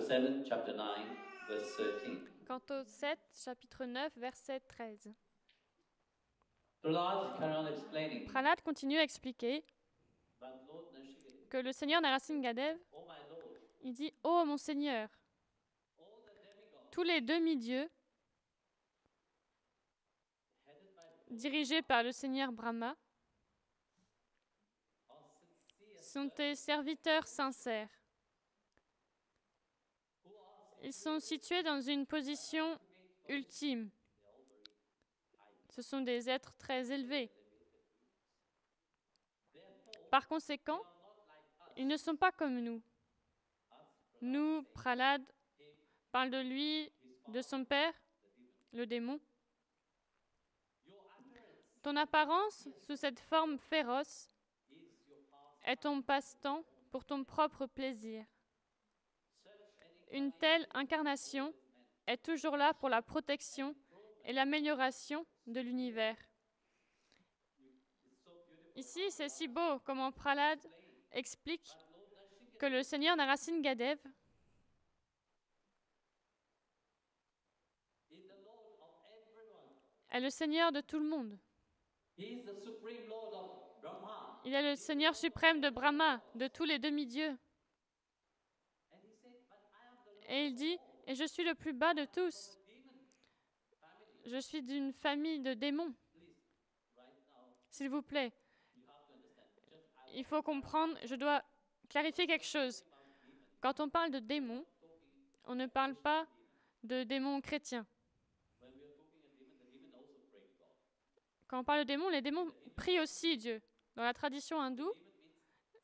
7, chapter 9, verse 13. Canto 7, chapitre 9, verset 13. Prahlad carry on explaining Prahlad continue à expliquer that Lord Nrsimhadev, que le Seigneur Narasimhadev, oh my Lord, il dit « Ô mon Seigneur, all the demigods tous les demi-dieux, headed by dirigés par le Seigneur Brahma, are sincere sont tes serviteurs sincères. who are Ils sont situés dans une position ultime. they are all very high, Ce sont des êtres très élevés. elevated beings. Therefore, Par conséquent, they are not like us. ils ne sont pas comme nous. Us, Nous, Prahlad, him, parle de lui, de son père, the demon. le démon. Your appearance Ton apparence, sous cette forme féroce, is your past. est ton passe-temps pour ton propre plaisir. Such an Une telle incarnation est toujours là pour la protection et l'amélioration de l'univers. is so beautiful. Ici, c'est si beau comment Prahlad explique que le Seigneur Narasimhadev Is the Lord of everyone. est le Seigneur de tout le monde. He is the supreme Lord of Brahma. Il est le Seigneur suprême de Brahma, de tous les demi-dieux. And he said, but I am the Lord Et il dit, et je suis le plus bas de tous. of demon family. Je suis d'une famille de démons. Please, right now, S'il vous plaît, you have to understand. Just il faut comprendre, je dois clarifier quelque chose. Quand on parle de démons, on ne parle pas de démons chrétiens. when we are talking a demon, the demon also pray to God. Quand on parle de démons, les démons prient aussi Dieu. Dans la tradition hindoue, Demon means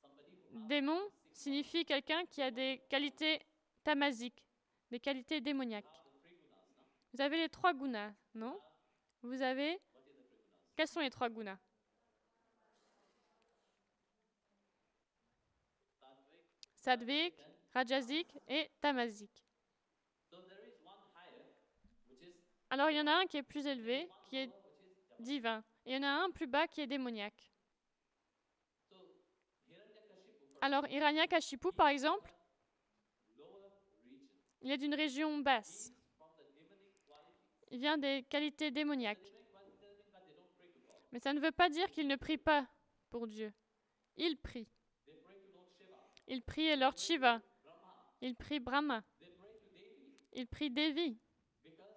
somebody who démon signifie quelqu'un qui a des qualités tamasiques, des qualités démoniaques. have the three gunas. No? Vous avez les trois gunas, non? Vous avez... What is the three gunas? Quels sont les trois gunas? Sattvic. Sattvic, rajasique et tamasique. So there is one higher, which is Alors il y en a un qui est plus élevé, qui est which is divin. Et il y en a un plus bas qui est démoniaque. so Hiranyakashipu, for Alors Hiranyakashipu, par exemple, lower region, il est d'une région basse. from the demonic qualities. Il vient des qualités démoniaques. Demonic qualities doesn't mean that they don't pray to God. Mais ça ne veut pas dire qu'il ne prie pas pour Dieu. Il prie. They pray to Lord Shiva, Il prie Lord Shiva. Brahma. Il prie Brahma. They pray to Devi Il prie Devi. because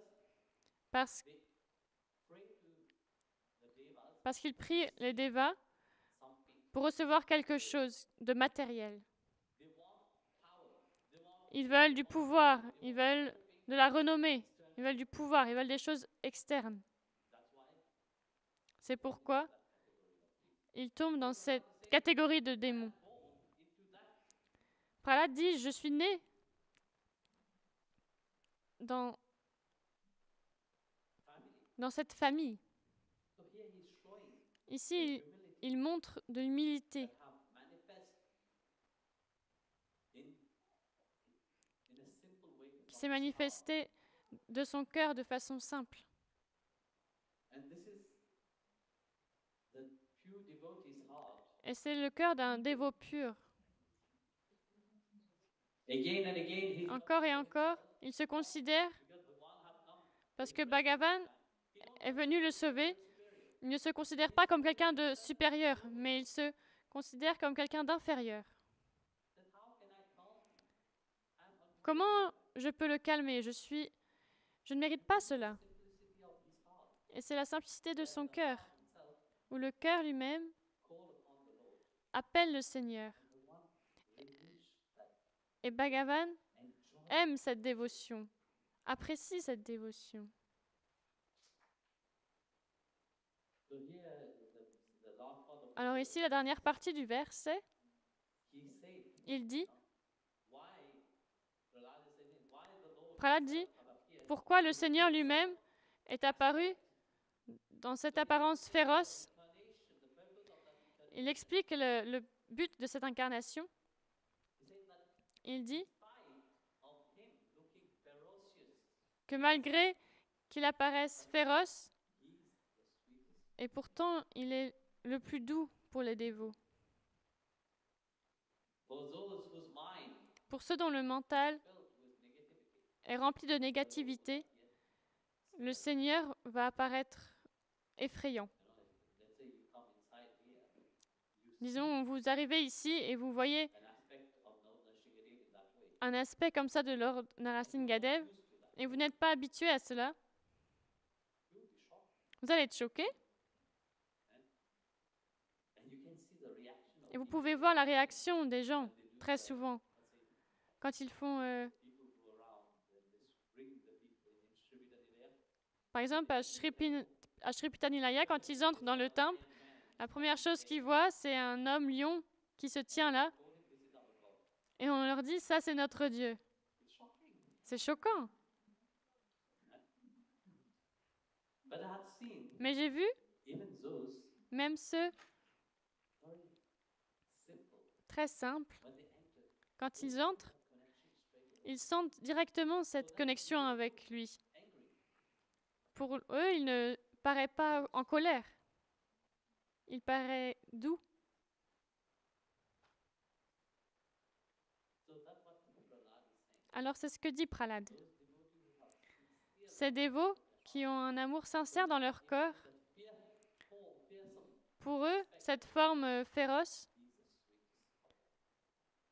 Parce, they pray to the devas parce qu'il prie les Devas something. pour recevoir quelque chose de matériel. They want power. They want Ils veulent du pouvoir. Ils veulent de la renommée. Ils veulent du pouvoir. Ils veulent des choses externes. that's why C'est pourquoi ils tombent dans cette catégorie de démons. into that Prahlad dit, je suis né dans cette famille. so here he's showing Ici, humility il montre de l'humilité have manifest in a simple way. qui s'est manifestée de son cœur de façon simple. And this is the pure devotee's heart. Et c'est le cœur d'un dévot pur. Again and again, he Encore et encore, il se considère, because the one have come. parce que Bhagavan est venu le sauver, il ne se considère pas comme quelqu'un de supérieur, mais il se considère comme quelqu'un d'inférieur. Then how can I calm? I'm on Comment je peux le calmer? Je ne mérite pas cela. simplicity of his heart. Et c'est la simplicité de son cœur, Himself où le cœur lui-même call upon the Lord. appelle le Seigneur. The one relish that Et Bhagavan enjoy. aime cette dévotion, apprécie cette dévotion. So here, the last part of Alors ici, la dernière partie du verset, he said, il dit, why Prahlad is saying, why the Lord Prahlad dit, have appeared pourquoi le Seigneur lui-même est apparu dans cette apparence féroce. incarnation, the purpose of that incarnation. Il explique le but de cette incarnation. He said that Il dit in spite of him looking ferocious, que malgré qu'il apparaisse féroce, he is the sweetest. et pourtant il est le plus doux pour les dévots. For those whose mind Pour ceux dont le mental filled with est rempli de négativité, le Seigneur va apparaître effrayant. Let's say you come inside here, you see Disons, vous arrivez ici et vous voyez an aspect of Narasimhadev in that way. un aspect comme ça de Lord Narasimhadev Used to that. et vous n'êtes pas habitué à cela, You will be shocked. vous allez être choqué And you can see the reaction of et vous people pouvez voir la réaction des gens when they do très that. souvent Let's say quand ils font, people go around when they bring the people in Srividanilaya. par exemple à Shripita-Nilaya, quand ils entrent dans le temple, la première chose qu'ils voient, c'est un homme lion qui se tient là Told him this is our God. et on leur dit, ça c'est notre Dieu. It's shocking. C'est choquant. But I have seen Mais j'ai vu, even those même ceux very simple très simples, when they enter quand ils entrent, that connection straight away. ils sentent directement cette connexion avec lui. Angry. Pour eux, il ne paraît pas en colère. Il paraît doux. So that's what Prahlad is saying. Alors c'est ce que dit Prahlad. Those devotees who have sincere Ces dévots qui ont un amour sincère dans leur corps, that fearsome pour eux, cette forme féroce, is the sweetest.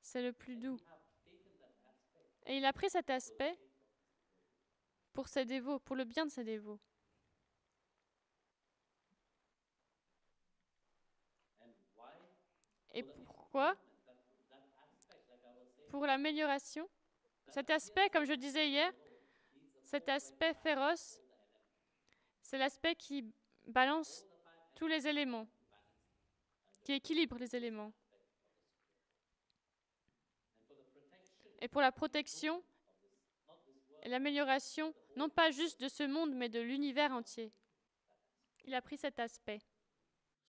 c'est le plus doux. Have taken that aspect Et il a pris cet aspect pour ses dévots, pour le bien de ses dévots. and why Et pourquoi? that aspect like I was saying Pour l'amélioration. Cet aspect, comme je disais hier, cet aspect féroce, c'est l'aspect qui balance tous les éléments, qui équilibre les éléments. and for the protection Et pour la protection not this world et l'amélioration, non pas juste de ce monde, mais de l'univers entier. Il a pris cet aspect.